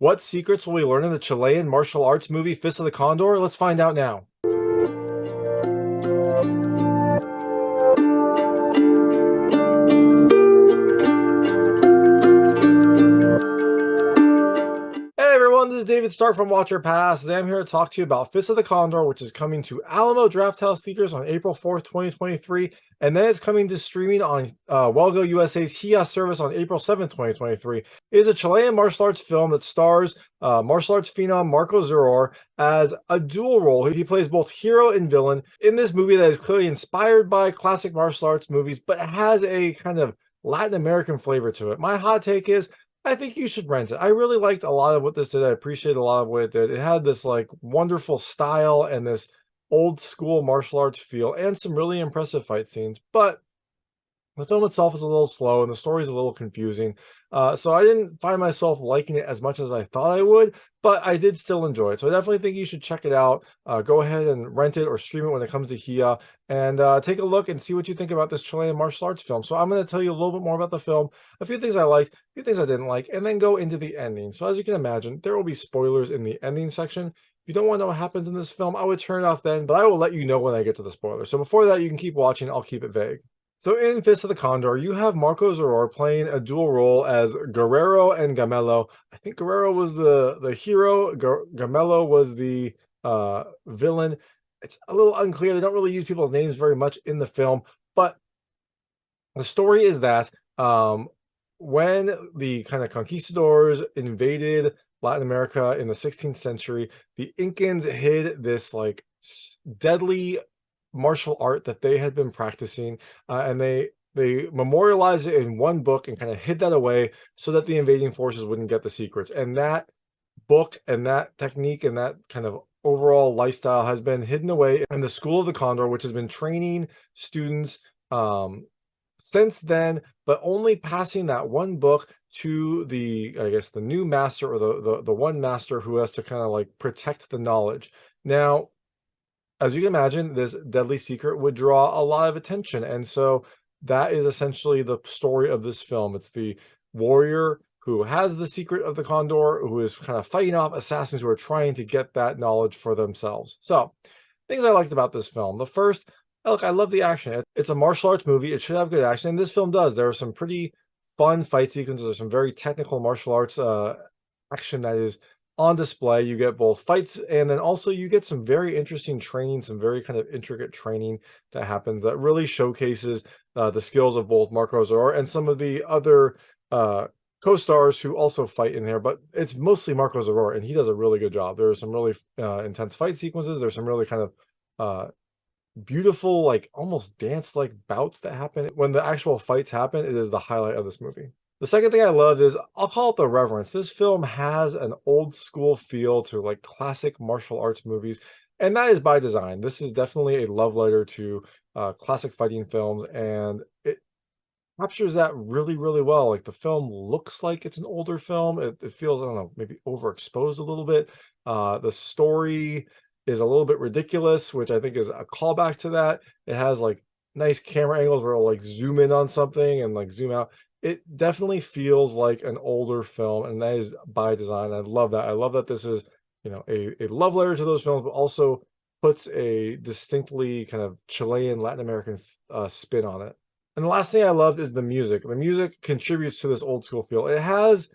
What secrets will we learn in the Chilean martial arts movie Fist of the Condor? Let's find out now. Hey everyone, this is David Stark from Watch Your Pass. Today I'm here to talk to you about Fist of the Condor, which is coming to Alumno Drafthouse Theaters on April 4th, 2023, and then it's coming to streaming on Welgo USA's Hi-Yah service on April 7th, 2023. It is a Chilean martial arts film that stars martial arts phenom Marko Zaror as a dual role. He plays both hero and villain in this movie that is clearly inspired by classic martial arts movies, but has a kind of Latin American flavor to it. My hot take is I think you should rent it. I really liked a lot of what this did. I appreciate a lot of what it did. It had this like wonderful style and this old school martial arts feel and some really impressive fight scenes. But the film itself is a little slow and the story is a little confusing. So I didn't find myself liking it as much as I thought I would, but I did still enjoy it. So I definitely think you should check it out. Go ahead and rent it or stream it when it comes to Hi-Yah and take a look and see what you think about this Chilean martial arts film. So I'm going to tell you a little bit more about the film, a few things I liked, a few things I didn't like, and then go into the ending. So as you can imagine, there will be spoilers in the ending section. If you don't want to know what happens in this film, I would turn it off then, but I will let you know when I get to the spoilers. So before that, you can keep watching. I'll keep it vague. So in Fist of the Condor, you have Marko Zaror playing a dual role as Guerrero and Gemelo. I think Guerrero was the hero, Gemelo was the villain. It's a little unclear. They don't really use people's names very much in the film, but the story is that when the kind of conquistadors invaded Latin America in the 16th century, the Incans hid this like deadly martial art that they had been practicing, and they memorialized it in one book and kind of hid that away so that the invading forces wouldn't get the secrets. And that book and that technique and that kind of overall lifestyle has been hidden away in the School of the Condor, which has been training students since then, but only passing that one book to the, I guess, the new master or the one master who has to kind of like protect the knowledge. Now, as you can imagine, this deadly secret would draw a lot of attention. And so that is essentially the story of this film. It's the warrior who has the secret of the Condor, who is kind of fighting off assassins who are trying to get that knowledge for themselves. So, things I liked about this film. The first, look, I love the action. It's a martial arts movie. It should have good action. And this film does. There are some pretty fun fight sequences. There's some very technical martial arts action that is on display. You get both fights and then also you get some very interesting training, some very kind of intricate training that happens that really showcases the skills of both Marko Zaror and some of the other co-stars who also fight in there, but it's mostly Marko Zaror and he does a really good job. There are some really intense fight sequences. There's some really kind of beautiful, like almost dance-like bouts that happen. When the actual fights happen, it is the highlight of this movie. The second thing I love is, I'll call it the reverence. This film has an old school feel to like classic martial arts movies, and that is by design. This is definitely a love letter to classic fighting films, and it captures that really, really well. Like the film looks like it's an older film. It feels, I don't know, maybe overexposed a little bit. The story is a little bit ridiculous, which I think is a callback to that. It has like nice camera angles where it'll like zoom in on something and like zoom out. It definitely feels like an older film, and that is by design. I love that. I love that this is, you know, a love letter to those films, but also puts a distinctly kind of Chilean, Latin American spin on it. And the last thing I loved is the music. The music contributes to this old school feel. It has,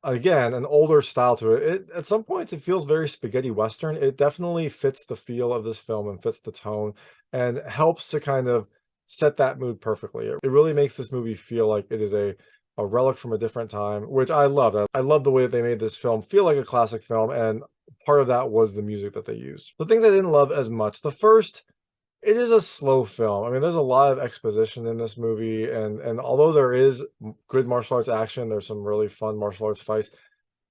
again, an older style to it. At some points, it feels very spaghetti Western. It definitely fits the feel of this film and fits the tone and helps to kind of set that mood perfectly. It really makes this movie feel like it is a relic from a different time, which I love. I love the way that they made this film feel like a classic film, and part of that was the music that they used. The things I didn't love as much. The first, it is a slow film. I mean, there's a lot of exposition in this movie, and although there is good martial arts action, there's some really fun martial arts fights,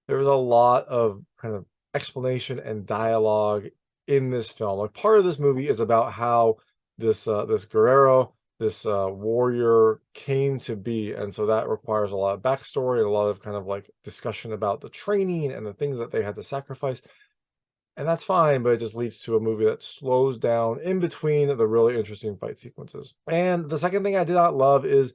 there's a lot of kind of explanation and dialogue in this film. Like part of this movie is about how this Guerrero, this warrior came to be, and so that requires a lot of backstory and a lot of kind of like discussion about the training and the things that they had to sacrifice. And that's fine, but it just leads to a movie that slows down in between the really interesting fight sequences. And the second thing I did not love is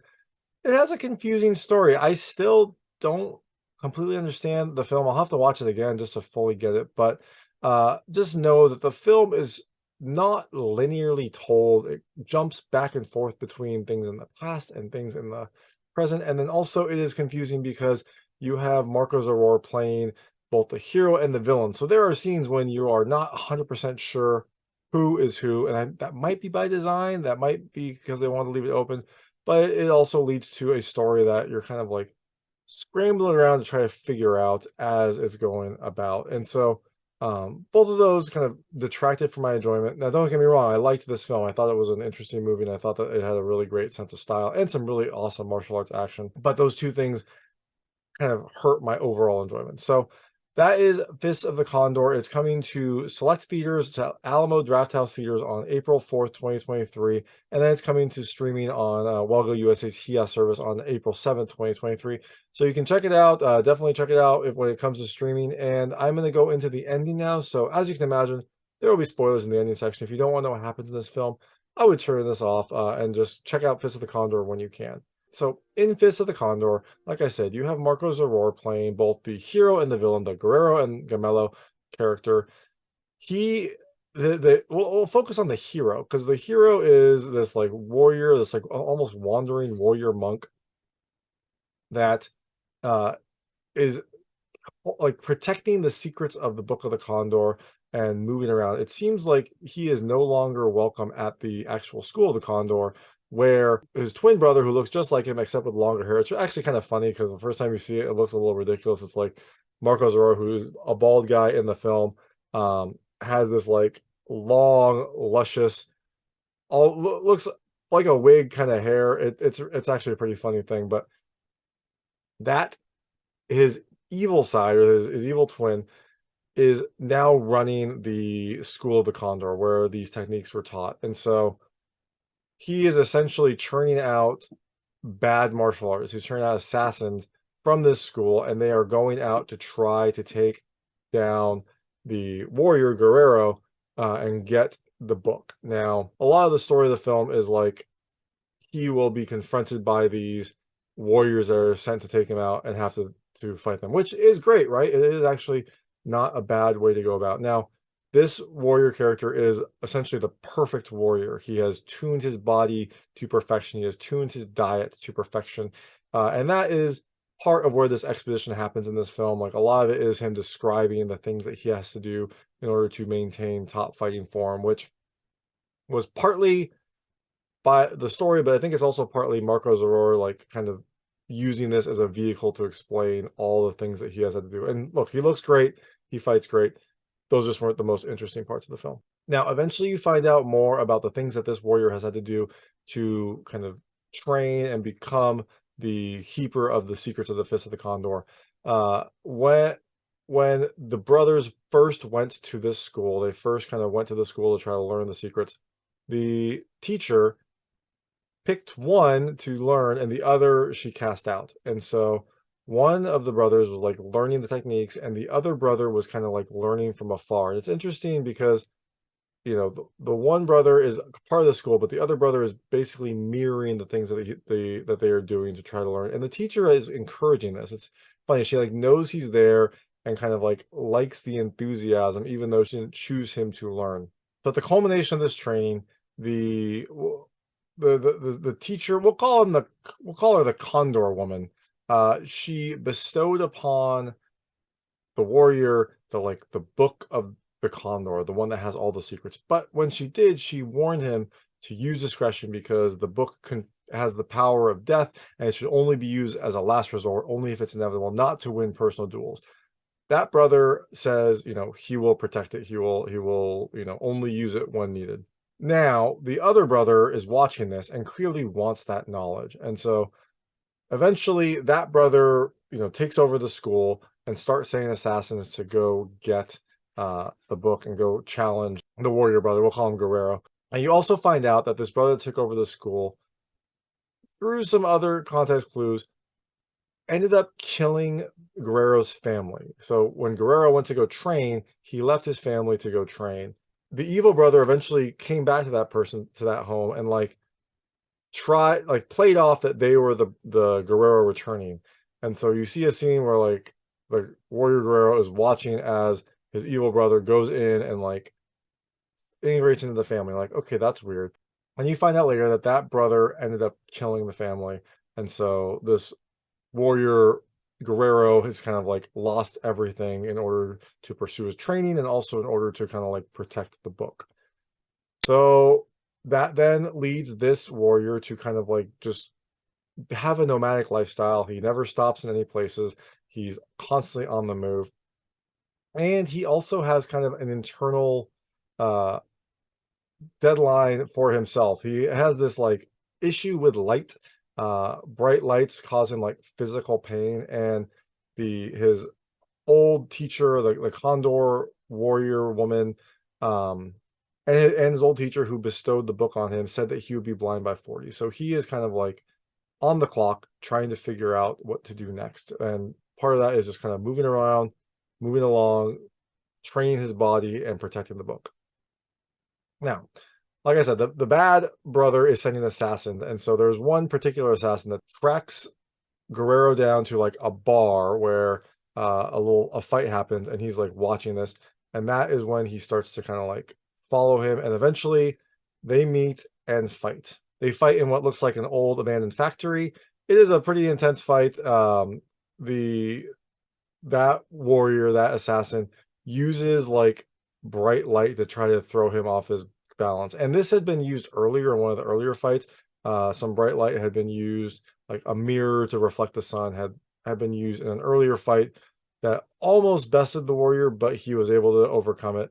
it has a confusing story. I still don't completely understand the film. I'll have to watch it again just to fully get it, but just know that the film is not linearly told. It jumps back and forth between things in the past and things in the present, and then also it is confusing because you have Marko Zaror playing both the hero and the villain. So there are scenes when you are not 100% sure who is who, and that might be by design, that might be because they want to leave it open, but it also leads to a story that you're kind of like scrambling around to try to figure out as it's going about. And so both of those kind of detracted from my enjoyment. Now, don't get me wrong, I liked this film. I thought it was an interesting movie, and I thought that it had a really great sense of style and some really awesome martial arts action. But those two things kind of hurt my overall enjoyment. So that is Fist of the Condor. It's coming to select theaters, to Alamo Drafthouse theaters on April 4th, 2023, and then it's coming to streaming on Welgo USA's Hi-Yah service on April 7th, 2023. So you can check it out. Definitely check it out when it comes to streaming. And I'm going to go into the ending now. So as you can imagine, there will be spoilers in the ending section. If you don't want to know what happens in this film, I would turn this off and just check out Fist of the Condor when you can. So in Fist of the Condor, like I said, you have Marko Zaror playing both the hero and the villain, the Guerrero and Gemelo character. He we'll focus on the hero because the hero is this like warrior, this like almost wandering warrior monk that uh is like protecting the secrets of the Book of the Condor and moving around. It seems like he is no longer welcome at the actual school of the Condor, where his twin brother, who looks just like him except with longer hair. It's actually kind of funny because the first time you see it, it looks a little ridiculous. It's like Marko Zaror, who's a bald guy in the film, has this like long, luscious, all looks like a wig kind of hair. It's actually a pretty funny thing, but that his evil side, or his evil twin, is now running the school of the Condor where these techniques were taught. And so he is essentially churning out bad martial artists. He's turning out assassins from this school, and they are going out to try to take down the warrior Guerrero and get the book. Now, a lot of the story of the film is like he will be confronted by these warriors that are sent to take him out and have to fight them, which is great, right? It is actually not a bad way to go about. Now, this warrior character is essentially the perfect warrior. He has tuned his body to perfection. He has tuned his diet to perfection. And that is part of where this exposition happens in this film. Like a lot of it is him describing the things that he has to do in order to maintain top fighting form, which was partly by the story, but I think it's also partly Marko Zaror like kind of using this as a vehicle to explain all the things that he has had to do. And look, he looks great, he fights great. Those just weren't the most interesting parts of the film. Now, eventually you find out more about the things that this warrior has had to do to kind of train and become the keeper of the secrets of the Fist of the Condor. When the brothers first went to this school, they first kind of went to the school to try to learn the secrets. The teacher picked one to learn and the other she cast out. And so one of the brothers was like learning the techniques and the other brother was kind of like learning from afar. And it's interesting because, you know, the one brother is part of the school, but the other brother is basically mirroring the things that they are doing to try to learn. And the teacher is encouraging this. It's funny. She like knows he's there and kind of like likes the enthusiasm, even though she didn't choose him to learn. So at the culmination of this training, the the teacher, we'll call her the Condor woman. She bestowed upon the warrior the book of the Condor, the one that has all the secrets. But when she did, she warned him to use discretion because the book has the power of death, and it should only be used as a last resort, only if it's inevitable, not to win personal duels. That brother says, you know, he will protect it. He will, you know, only use it when needed. Now, the other brother is watching this and clearly wants that knowledge. And so eventually that brother, you know, takes over the school and starts saying assassins to go get the book and go challenge the warrior brother. We'll call him Guerrero. And you also find out that this brother took over the school through some other context clues, ended up killing Guerrero's family. So when Guerrero went to go train, he left his family to go train. The evil brother eventually came back to that person, to that home, and like played off that they were the Guerrero returning. And so you see a scene where like the warrior Guerrero is watching as his evil brother goes in and like integrates into the family. Like, okay, that's weird. And you find out later that that brother ended up killing the family, and so this warrior Guerrero has kind of like lost everything in order to pursue his training and also in order to kind of like protect the book. So that then leads this warrior to kind of like just have a nomadic lifestyle. He never stops in any places. He's constantly on the move. And he also has kind of an internal uh deadline for himself. He has this like issue with light. Bright lights cause him like physical pain, and his old teacher, the Condor warrior woman, um, and his old teacher who bestowed the book on him said that he would be blind by 40. So he is kind of like on the clock trying to figure out what to do next. And part of that is just kind of moving around, moving along, training his body and protecting the book. Now, like I said, the bad brother is sending assassins. And so there's one particular assassin that tracks Guerrero down to like a bar where a fight happens, and he's like watching this. And that is when he starts to kind of like follow him. And eventually they meet and fight. They fight in what looks like an old abandoned factory. It is a pretty intense fight. That warrior, that assassin, uses like bright light to try to throw him off his balance. And this had been used earlier in one of the earlier fights. Some bright light had been used, like a mirror to reflect the sun had been used in an earlier fight that almost bested the warrior, but he was able to overcome it.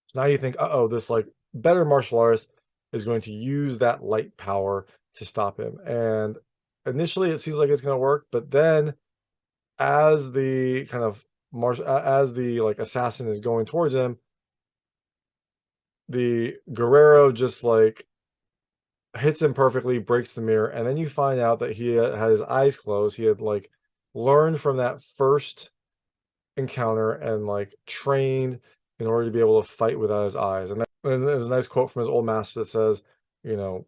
So now you think, uh-oh, this like better martial artist is going to use that light power to stop him. And initially it seems like it's going to work, but then as the kind of as the like assassin is going towards him, the Guerrero just like hits him perfectly, breaks the mirror, and then you find out that he had his eyes closed. He had like learned from that first encounter and like trained in order to be able to fight without his eyes. And there's a nice quote from his old master that says, you know,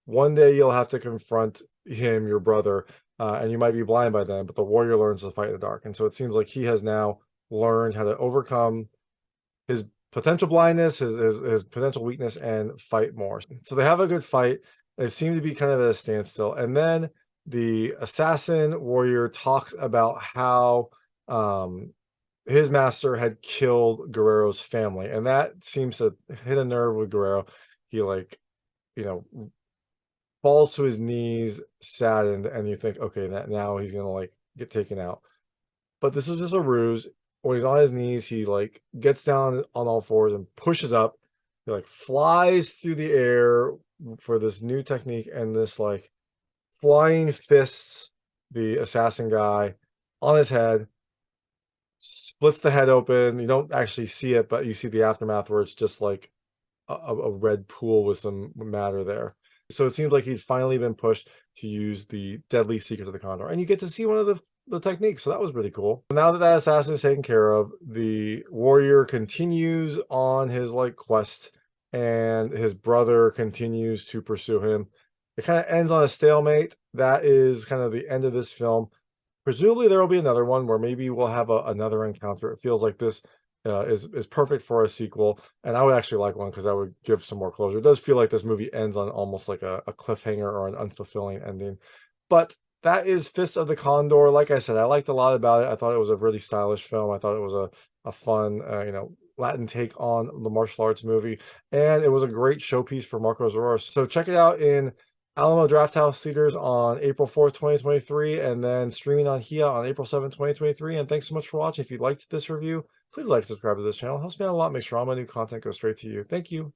one day you'll have to confront him, your brother, and you might be blind by then, but the warrior learns to fight in the dark. And so it seems like he has now learned how to overcome his potential blindness, his potential weakness, and fight more. So they have a good fight. They seem to be kind of at a standstill. And then the assassin warrior talks about how his master had killed Guerrero's family. And that seems to hit a nerve with Guerrero. He like, you know, falls to his knees, saddened, and you think, okay, now he's gonna like get taken out. But this is just a ruse. When he's on his knees, he like gets down on all fours and pushes up. He like flies through the air for this new technique, and this like flying fists the assassin guy on his head, splits the head open. You don't actually see it, but you see the aftermath where it's just like a red pool with some matter there. So it seems like he'd finally been pushed to use the deadly secrets of the Condor, and you get to see one of the techniques. So that was pretty cool. Now that that assassin is taken care of, the warrior continues on his like quest, and his brother continues to pursue him. It kind of ends on a stalemate. That is kind of the end of this film. Presumably there will be another one where maybe we'll have another encounter. It feels like this is perfect for a sequel, and I would actually like one because that would give some more closure. It does feel like this movie ends on almost like a cliffhanger or an unfulfilling ending. But that is Fist of the Condor. Like I said, I liked a lot about it. I thought it was a really stylish film. I thought it was a fun, you know, Latin take on the martial arts movie, and it was a great showpiece for Marko Zaror. So check it out in Alumno Drafthouse Theaters on April 4th, 2023, and then streaming on Hi-Yah on April 7th, 2023. And thanks so much for watching. If you liked this review, please like and subscribe to this channel. It helps me out a lot. Make sure all my new content goes straight to you. Thank you.